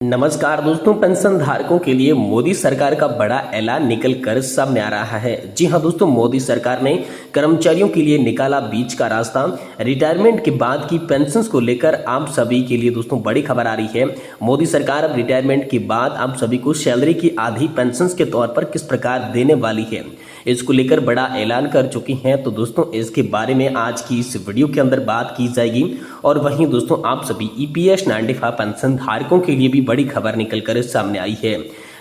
नमस्कार दोस्तों, पेंशन धारकों के लिए मोदी सरकार का बड़ा ऐलान निकल कर सामने आ रहा है। जी हां दोस्तों, मोदी सरकार ने कर्मचारियों के लिए निकाला बीच का रास्ता। रिटायरमेंट के बाद की पेंशन्स को लेकर आप सभी के लिए दोस्तों बड़ी खबर आ रही है। मोदी सरकार अब रिटायरमेंट के बाद आप सभी को सैलरी की आधी पेंशन्स के तौर पर किस प्रकार देने वाली है, इसको लेकर बड़ा ऐलान कर चुकी हैं। तो दोस्तों इसके बारे में आज की इस वीडियो के अंदर बात की जाएगी। और वहीं दोस्तों आप सभी EPS 95 पेंशन धारकों के लिए भी बड़ी खबर निकल कर सामने आई है।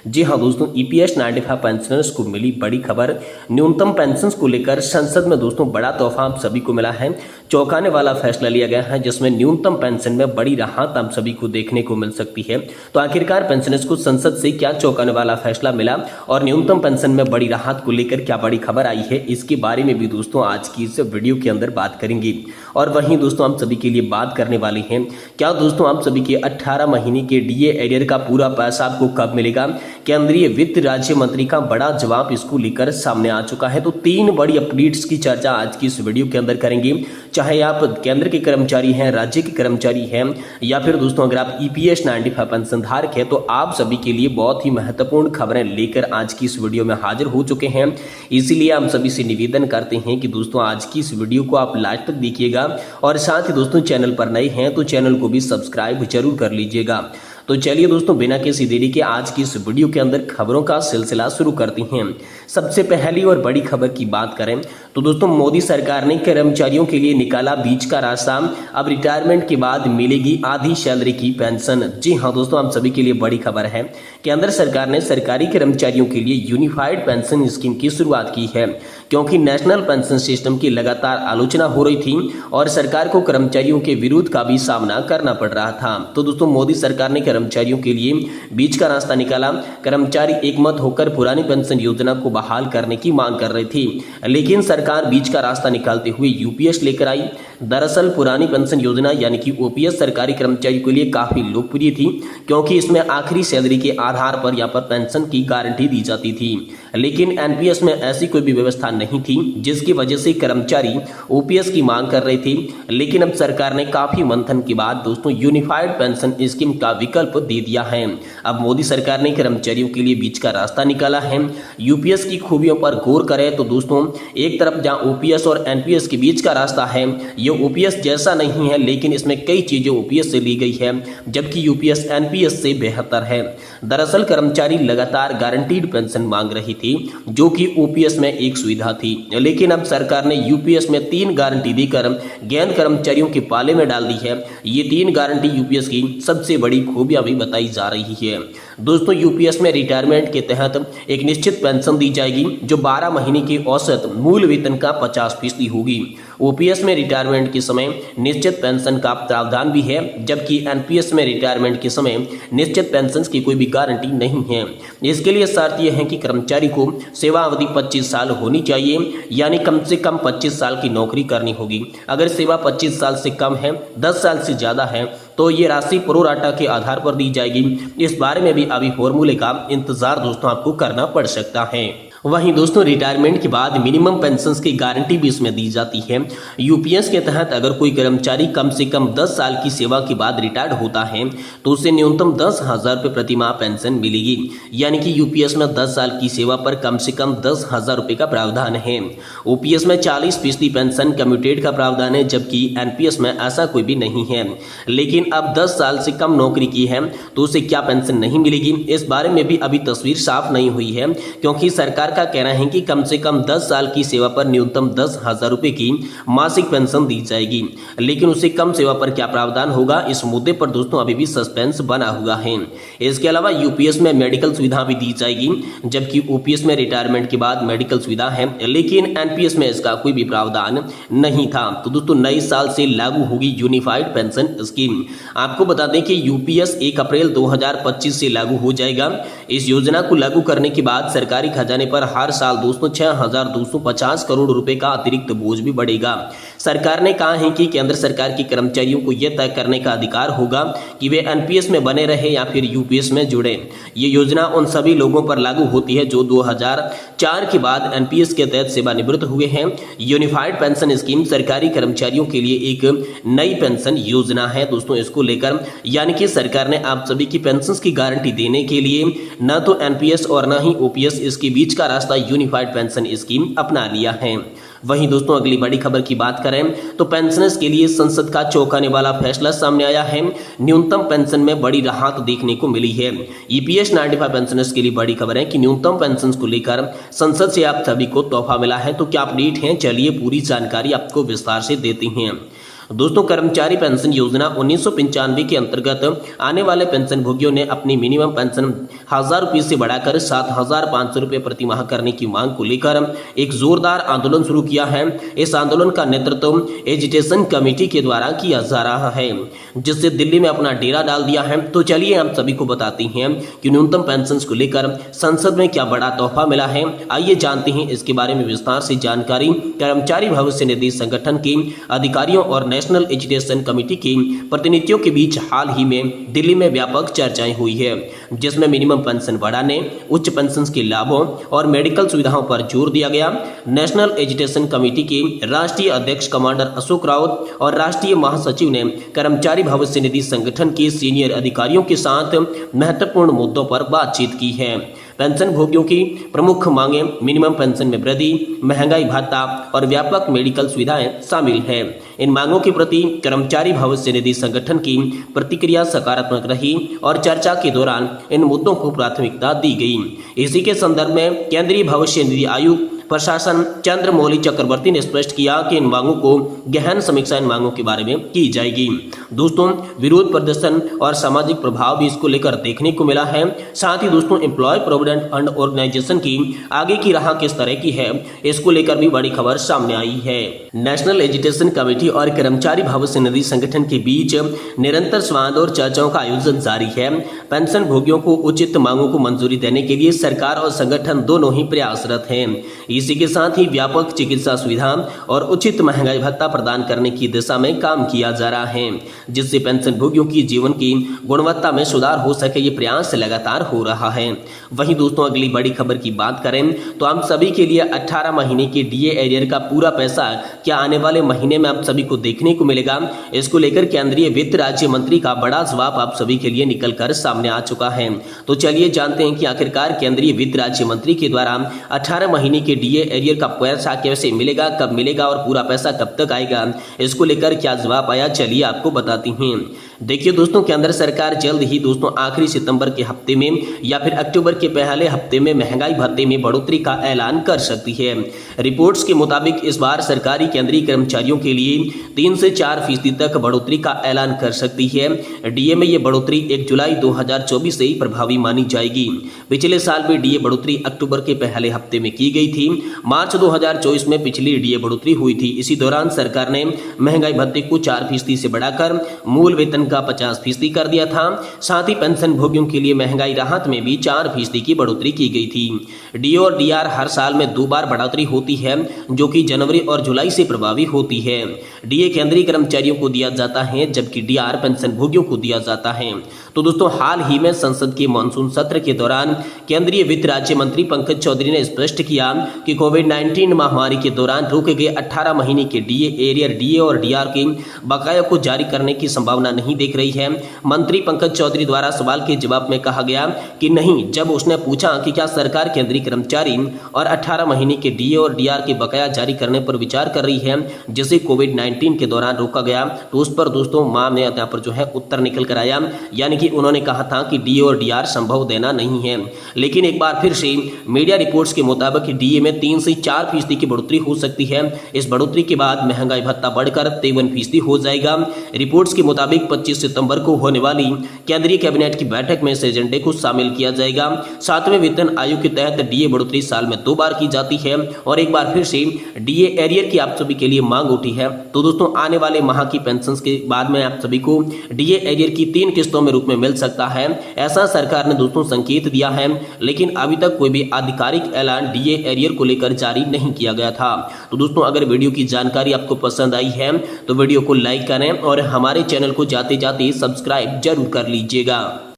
जी हां दोस्तों, EPS 95 पेंशनर्स को मिली बड़ी खबर। न्यूनतम पेंशन को लेकर संसद में दोस्तों बड़ा तोहफा आप सभी को मिला है। चौंकाने वाला फैसला लिया गया है, जिसमें न्यूनतम पेंशन में बड़ी राहत आप सभी को देखने को मिल सकती है। तो आखिरकार पेंशनर्स को संसद से क्या चौंकाने वाला फैसला मिला और न्यूनतम पेंशन में बड़ी राहत को लेकर क्या बड़ी खबर आई है, इसके बारे में भी दोस्तों आज की इस वीडियो के अंदर बात करेंगे। और वहीं दोस्तों आप सभी के लिए बात करने वाले हैं, क्या दोस्तों आप सभी के 18 महीने के DA एरियर का पूरा पैसा आपको कब मिलेगा। केंद्रीय वित्त राज्य मंत्री का बड़ा जवाब इसको लेकर सामने आ चुका है। तो 3 बड़ी अपडेट्स की चर्चा आज की इस वीडियो के अंदर करेंगे। चाहे आप केंद्र के कर्मचारी हैं, राज्य के कर्मचारी हैं, या फिर दोस्तों अगर आप EPS 95 पेंशन धारक हैं, तो आप सभी के लिए बहुत ही महत्वपूर्ण खबरें लेकर आज की इस वीडियो में हाजिर हो चुके हैं। इसीलिए हम सभी से निवेदन करते हैं कि दोस्तों आज की इस वीडियो को आप लास्ट तक देखिएगा। और साथ ही दोस्तों चैनल पर नए हैं तो चैनल को भी सब्सक्राइब जरूर कर लीजिएगा। तो चलिए दोस्तों बिना किसी देरी के आज की इस वीडियो के अंदर खबरों का सिलसिला शुरू करते हैं। सबसे पहली और बड़ी खबर की बात करें तो दोस्तों मोदी सरकार ने कर्मचारियों के लिए निकाला बीच का रास्ता। अब रिटायरमेंट के बाद मिलेगी आधी सैलरी की पेंशन। जी हां दोस्तों, आप सभी के लिए बड़ी खबर है। केंद्र सरकार ने सरकारी कर्मचारियों के लिए यूनिफाइड पेंशन स्कीम की शुरुआत की है, क्योंकि नेशनल पेंशन सिस्टम की लगातार आलोचना हो रही थी और सरकार को कर्मचारियों के विरोध का भी सामना करना पड़ रहा था। तो दोस्तों मोदी सरकार ने कर्मचारियों के लिए बीच का रास्ता निकाला। कर्मचारी एकमत होकर पुरानी पेंशन योजना को बहाल करने की मांग कर रही थी, लेकिन सरकार बीच का रास्ता निकालते हुए UPS लेकर आई। दरअसल पुरानी पेंशन योजना यानी कि OPS सरकारी कर्मचारियों के लिए काफी लोकप्रिय थी, क्योंकि इसमें आखिरी सैलरी के आधार पर यहाँ पर पेंशन की गारंटी दी जाती थी। लेकिन NPS में ऐसी कोई भी व्यवस्था नहीं थी, जिसकी वजह से कर्मचारी OPS की मांग कर रहे थे। लेकिन अब सरकार ने काफी मंथन के बाद दोस्तों यूनिफाइड पेंशन स्कीम का विकल्प दे दिया है। अब मोदी सरकार ने कर्मचारियों के लिए बीच का रास्ता निकाला है। UPS की खूबियों पर गौर करें तो दोस्तों एक तरफ जहां OPS और NPS के बीच का रास्ता है, ये OPS जैसा नहीं है, लेकिन इसमें कई चीजें OPS से ली गई है, जबकि UPS NPS से बेहतर है। दरअसल कर्मचारी लगातार गारंटीड पेंशन मांग रही थी, जो कि OPS में एक सुविधा थी। लेकिन अब सरकार ने UPS में 3 गारंटी देकर गेंद कर्मचारियों के पाले में डाल दी है। ये 3 गारंटी UPS की सबसे बड़ी खूबियां भी बताई जा रही है। दोस्तों UPS में रिटायरमेंट के तहत एक निश्चित पेंशन दी जाएगी, जो 12 महीने के औसत मूल वेतन का 50% होगी। OPS में रिटायरमेंट के समय निश्चित पेंशन का प्रावधान भी है, जबकि NPS में रिटायरमेंट के समय निश्चित पेंशन की कोई भी गारंटी नहीं है। इसके लिए शर्त यह है कि कर्मचारी को सेवा अवधि 25 साल होनी चाहिए, यानी कम से कम 25 साल की नौकरी करनी होगी। अगर सेवा 25 साल से कम है, 10 साल से ज्यादा है, तो ये राशि प्रोराटा के आधार पर दी जाएगी। इस बारे में भी अभी फॉर्मूले का इंतजार दोस्तों आपको करना पड़ सकता है। वहीं दोस्तों रिटायरमेंट के बाद मिनिमम पेंशन की गारंटी भी इसमें दी जाती है। UPS के तहत अगर कोई कर्मचारी कम से कम 10 साल की सेवा के बाद रिटायर्ड होता है, तो उसे न्यूनतम 10,000 रुपये प्रति माह पेंशन मिलेगी। यानी कि UPS में 10 साल की सेवा पर कम से कम 10,000 रुपये का प्रावधान है। OPS में 40% पेंशन कम्यूटेड का प्रावधान है, जबकि NPS में ऐसा कोई भी नहीं है। लेकिन अब 10 साल से कम नौकरी की है तो उसे क्या पेंशन नहीं मिलेगी, इस बारे में भी अभी तस्वीर साफ नहीं हुई है, क्योंकि सरकार का कहना है कि कम से कम 10 साल की सेवा पर न्यूनतम 10,000 रुपए की मासिक पेंशन दी जाएगी। लेकिन उससे कम सेवा पर क्या प्रावधान होगा, इस मुद्दे पर दोस्तों अभी भी सस्पेंस बना हुआ है। इसके अलावा UPS में मेडिकल सुविधा भी दी जाएगी, जबकि OPS में रिटायरमेंट के बाद मेडिकल सुविधा है, लेकिन NPS में इसका कोई भी प्रावधान नहीं था। तो दोस्तों नए साल से लागू होगी यूनिफाइड पेंशन स्कीम। आपको बता दें कि UPS 1 अप्रैल 2025 से लागू हो जाएगा। इस योजना को लागू करने के बाद सरकारी खजाने पर हर साल दोस्तों 6,250 करोड़ रुपए का अतिरिक्त बोझ भी बढ़ेगा। सरकार ने कहा है कि केंद्र सरकार के कर्मचारियों को यह तय करने का अधिकार होगा कि वे NPS में बने रहे या फिर UPS में जुड़े, ये योजना उन सभी लोगों पर लागू होती है जो 2004 के बाद एनपीएस के तहत सेवानिवृत्त हुए हैं। यूनिफाइड पेंशन स्कीम सरकारी कर्मचारियों के लिए एक नई पेंशन योजना है दोस्तों। इसको लेकर यानी कि सरकार ने आप सभी की पेंशन की गारंटी देने के लिए न तो एनपीएस और न ही ओपीएस, इसके बीच का रास्ता यूनिफाइड पेंशन स्कीम अपना लिया है। वहीं दोस्तों अगली बड़ी खबर की बात करें तो पेंशनर्स के लिए संसद का चौंकाने वाला फैसला सामने आया है। न्यूनतम पेंशन में बड़ी राहत देखने को मिली है। ईपीएस 95 पेंशनर्स के लिए बड़ी खबर है कि न्यूनतम पेंशन को लेकर संसद से आप सभी को तोहफा मिला है। तो क्या अपडेट है, चलिए पूरी जानकारी आपको विस्तार से देते हैं। दोस्तों कर्मचारी पेंशन योजना 1995 के अंतर्गत आने वाले पेंशन भोगियों ने अपनी मिनिमम पेंशन 1000 रुपये से बढ़ाकर 7500 रुपये प्रति माह करने की मांग को लेकर एक जोरदार आंदोलन शुरू किया है। इस आंदोलन का नेतृत्व एजिटेशन कमेटी के द्वारा किया जा रहा है, जिससे दिल्ली में अपना डेरा डाल दिया है। तो चलिए हम सभी को बताते हैं कि न्यूनतम पेंशन को लेकर संसद में क्या बड़ा तोहफा मिला है। आइए जानते हैं इसके बारे में विस्तार से जानकारी। कर्मचारी भविष्य निधि संगठन के अधिकारियों और नेशनल एजुकेशन कमेटी के प्रतिनिधियों के बीच हाल ही में दिल्ली में व्यापक चर्चाएं हुई है, जिसमें मिनिमम पेंशन बढ़ाने, उच्च पेंशन के लाभों और मेडिकल सुविधाओं पर जोर दिया गया। नेशनल एजुकेशन कमेटी के राष्ट्रीय अध्यक्ष कमांडर अशोक राउत और राष्ट्रीय महासचिव ने कर्मचारी भविष्य निधि संगठन के सीनियर अधिकारियों के साथ महत्वपूर्ण मुद्दों पर बातचीत की है। पेंशन भोगियों की प्रमुख मांगे मिनिमम पेंशन में वृद्धि, महंगाई भत्ता और व्यापक मेडिकल सुविधाएं शामिल हैं। इन मांगों के प्रति कर्मचारी भविष्य निधि संगठन की प्रतिक्रिया सकारात्मक रही और चर्चा के दौरान इन मुद्दों को प्राथमिकता दी गई। इसी के संदर्भ में केंद्रीय भविष्य निधि आयुक्त प्रशासन चंद्रमौली चक्रवर्ती ने स्पष्ट किया कि इन मांगों को गहन समीक्षा इन मांगों के बारे में की जाएगी। दोस्तों विरोध प्रदर्शन और सामाजिक प्रभाव भी इसको लेकर देखने को मिला है। साथ ही दोस्तों एम्प्लॉय प्रोविडेंट फंड ऑर्गेनाइजेशन की आगे की राह किस तरह की है, इसको लेकर भी बड़ी खबर सामने आई है। नेशनल एजुकेशन कमेटी और कर्मचारी भविष्य निधि संगठन के बीच निरंतर संवाद और चर्चाओं का आयोजन जारी है। पेंशन भोगियों को उचित मांगों को मंजूरी देने के लिए सरकार और संगठन दोनों ही प्रयासरत हैं। इसी के साथ ही व्यापक चिकित्सा सुविधा और उचित महंगाई भत्ता प्रदान करने की दिशा में काम किया जा रहा है, जिससे पेंशन भोगियों की जीवन की गुणवत्ता में सुधार हो सके। ये प्रयास लगातार हो रहा है। वहीं दोस्तों अगली बड़ी खबर की बात करें तो हम सभी के लिए 18 महीने के डीए एरियर का पूरा पैसा क्या आने वाले महीने में आप सभी को देखने को मिलेगा। इसको लेकर केंद्रीय वित्त राज्य मंत्री का बड़ा जवाब आप सभी के लिए निकल कर सामने आ चुका है। तो चलिए जानते हैं कि आखिरकार केंद्रीय वित्त राज्य मंत्री के द्वारा 18 महीने के डीए एरियर का पैसा कैसे मिलेगा, कब मिलेगा और पूरा पैसा कब तक आएगा, इसको लेकर क्या जवाब आया, चलिए आपको बताती हैं। देखिए दोस्तों केंद्र सरकार जल्द ही दोस्तों आखिरी सितंबर के हफ्ते में या फिर अक्टूबर के पहले हफ्ते में महंगाई भत्ते में बढ़ोतरी का ऐलान कर सकती है। रिपोर्ट्स के मुताबिक इस बार सरकारी केंद्रीय कर्मचारियों के लिए 3 से 4% तक बढ़ोतरी का ऐलान कर सकती है। डीए में ये बढ़ोतरी 1 जुलाई 2024 से ही प्रभावी मानी जाएगी। पिछले साल भी डीए बढ़ोतरी अक्टूबर के पहले हफ्ते में की गई थी। मार्च 2024 में पिछली डीए बढ़ोतरी हुई थी। इसी दौरान सरकार ने महंगाई भत्ते को 4% से बढ़ाकर मूल वेतन का 50% कर दिया था। साथ ही पेंशन भोगियों के लिए महंगाई राहत में भी 4% की बढ़ोतरी की गई थी। डीए और डीआर हर साल में 2 बार बढ़ोतरी होती है, जो कि जनवरी और जुलाई से प्रभावी होती है। डीए केंद्रीय कर्मचारियों को दिया जाता है, जबकि डीआर पेंशन भोगियों को दिया जाता है। तो दोस्तों हाल ही में संसद के मानसून सत्र के दौरान केंद्रीय वित्त राज्य मंत्री पंकज चौधरी ने स्पष्ट किया कि कोविड-19 महामारी के दौरान रोके गए 18 महीने के डीए एरियर, डीए और डीआर के बकाया को जारी करने की संभावना नहीं देख रही है। मंत्री पंकज चौधरी द्वारा सवाल के जवाब में कहा गया कि नहीं, जब उसने पूछा कि क्या सरकार केंद्रीय कर्मचारी और 18 महीने के डीए और डीआर के बकाया जारी करने पर विचार कर रही है, जिसे कोविड-19 के दौरान रोका गया, तो उस पर दोस्तों मां ने यहाँ पर जो है उत्तर निकल कर आया। यानी कि उन्होंने कहा था कि डीए और डीआर संभव देना नहीं है। लेकिन एक बार फिर से मीडिया रिपोर्ट्स के मुताबिक डीए में 3 से 4% की बढ़ोतरी हो सकती है। इस बढ़ोतरी के बाद महंगाई भत्ता बढ़कर 53% हो जाएगा। रिपोर्ट्स के मुताबिक 25 सितंबर को होने वाली केंद्रीय कैबिनेट की बैठक में इस एजेंडे को शामिल किया जाएगा। 7वें वेतन आयोग के तहत डीए बढ़ोतरी साल में 2 बार की जाती है और एक बार फिर से डीए एरियर की आप सभी के लिए मांग उठी है। तो दोस्तों आने वाले माह की पेंशन के बाद में आप सभी को डीए एरियर की 3 किस्तों में रूप में मिल सकता है, ऐसा सरकार ने दोस्तों संकेत दिया है। लेकिन अभी तक कोई भी आधिकारिक ऐलान डीए एरियर को लेकर जारी नहीं किया गया था। तो दोस्तों अगर वीडियो की जानकारी आपको पसंद आई है तो वीडियो को लाइक करें और हमारे चैनल को जाते जाते सब्सक्राइब जरूर कर लीजिएगा।